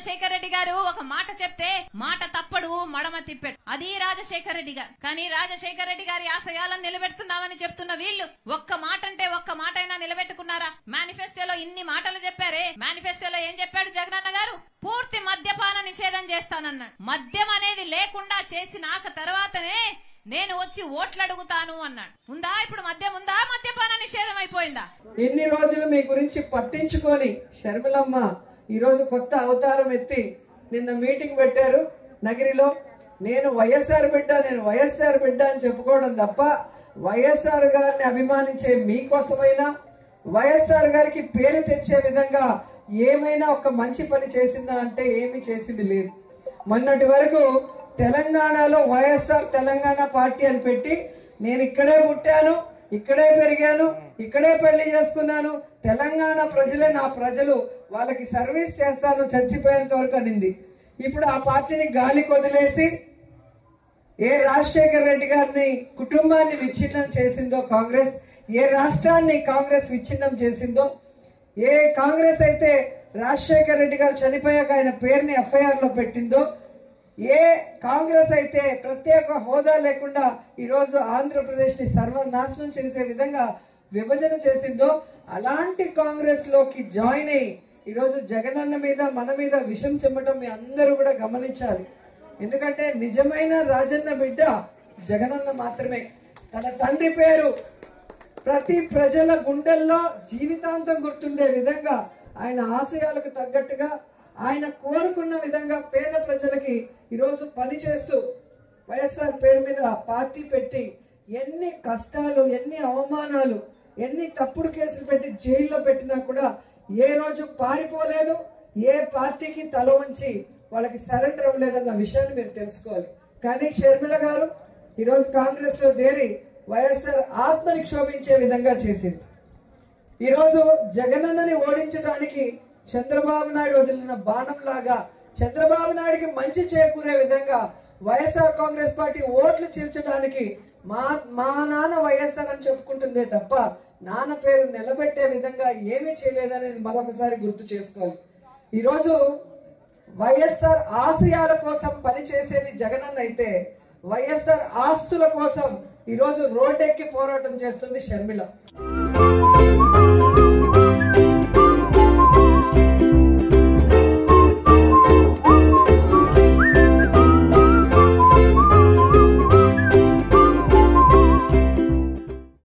రాజశేఖర రెడ్డి గారు ఒక మాట చెప్తే మాట తప్పడు మడమ తిప్పెడు. అది రాజశేఖర రెడ్డి గారు. కానీ రాజశేఖర రెడ్డి గారి ఆశయాలను నిలబెడుతున్నామని చెప్తున్న వీళ్ళు ఒక్క మాట అంటే ఒక్క మాట అయినా నిలబెట్టుకున్నారా? మేనిఫెస్టోలో ఇన్ని మాటలు చెప్పారే, మేనిఫెస్టోలో ఏం చెప్పాడు జగనన్న గారు? పూర్తి మద్యపాన నిషేధం చేస్తానన్నాడు. మద్యం అనేది లేకుండా చేసినాక తర్వాతనే నేను వచ్చి ఓట్లు అడుగుతాను అన్నాడు. ఉందా ఇప్పుడు మద్యం ఉందా? మద్యపాన నిషేధం అయిపోయిందా? ఇన్ని రోజులు మీ గురించి పట్టించుకొని షర్మిలమ్మ ఈ రోజు కొత్త అవతారం ఎత్తి నిన్న మీటింగ్ పెట్టారు నగిరిలో. నేను వైఎస్ఆర్ బిడ్డ అని చెప్పుకోవడం తప్ప వైఎస్ఆర్ గారిని అభిమానించే మీకోసమైనా వైఎస్ఆర్ గారికి పేరు తెచ్చే విధంగా ఏమైనా ఒక మంచి పని చేసిందా అంటే ఏమీ చేసింది లేదు. మొన్నటి వరకు తెలంగాణలో వైఎస్ఆర్ తెలంగాణ పార్టీ అని పెట్టి నేను ఇక్కడే పుట్టాను, ఇక్కడే పెరిగాను, ఇక్కడే పెళ్లి చేసుకున్నాను, తెలంగాణ ప్రజలే నా ప్రజలు, వాళ్ళకి సర్వీస్ చేస్తాను చచ్చిపోయేంత వరకు అనింది. ఇప్పుడు ఆ పార్టీని గాలికి వదిలేసి ఏ రాజశేఖర రెడ్డి గారిని కుటుంబాన్ని విచ్ఛిన్నం చేసిందో కాంగ్రెస్, ఏ రాష్ట్రాన్ని కాంగ్రెస్ విచ్ఛిన్నం చేసిందో, ఏ కాంగ్రెస్ అయితే రాజశేఖర రెడ్డి గారు చనిపోయాక ఆయన పేరుని ఎఫ్ఐఆర్ లో పెట్టిందో, ఏ కాంగ్రెస్ అయితే ప్రత్యేక హోదా లేకుండా ఈరోజు ఆంధ్రప్రదేశ్ ని సర్వనాశనం చేసే విధంగా విభజన చేసిందో అలాంటి కాంగ్రెస్ లోకి జాయిన్ అయ్యి ఈరోజు జగనన్న మీద మన మీద విషం చెమ్మటం మీ అందరూ కూడా గమనించాలి. ఎందుకంటే నిజమైన రాజన్న బిడ్డ జగనన్న మాత్రమే. తన తండ్రి పేరు ప్రతి ప్రజల గుండెల్లో జీవితాంతం గుర్తుండే విధంగా ఆయన ఆశయాలకు తగ్గట్టుగా ఆయన కోరుకున్న విధంగా పేద ప్రజలకి ఈరోజు పని చేస్తూ వైఎస్ఆర్ పేరు మీద పార్టీ పెట్టి ఎన్ని కష్టాలు, ఎన్ని అవమానాలు, ఎన్ని తప్పుడు కేసులు పెట్టి జైల్లో పెట్టినా కూడా ఏ రోజు పారిపోలేదు, ఏ పార్టీకి తల వంచి వాళ్ళకి సరెండర్ అవ్వలేదన్న విషయాన్ని మీరు తెలుసుకోవాలి. కానీ షర్మిల గారు ఈరోజు కాంగ్రెస్ లో చేరి వైఎస్ఆర్ ఆత్మని క్షోభించే విధంగా చేసింది. ఈరోజు జగనన్నని ఓడించడానికి చంద్రబాబు నాయుడు వదిలిన బాణం లాగా చంద్రబాబు నాయుడికి మంచి చేకూరే విధంగా వైఎస్ఆర్ కాంగ్రెస్ పార్టీ ఓట్లు చీల్చడానికి మా నాన్న వైఎస్ఆర్ అని చెప్పుకుంటుందే తప్ప నాన్న పేరు నిలబెట్టే విధంగా ఏమీ చేయలేదనేది మరొకసారి గుర్తు చేసుకోవాలి. ఈరోజు వైఎస్ఆర్ ఆశయాల కోసం పనిచేసేది జగనన్న అయితే వైఎస్ఆర్ ఆస్తుల కోసం ఈరోజు రోడ్డెక్కి పోరాటం చేస్తుంది షర్మిల.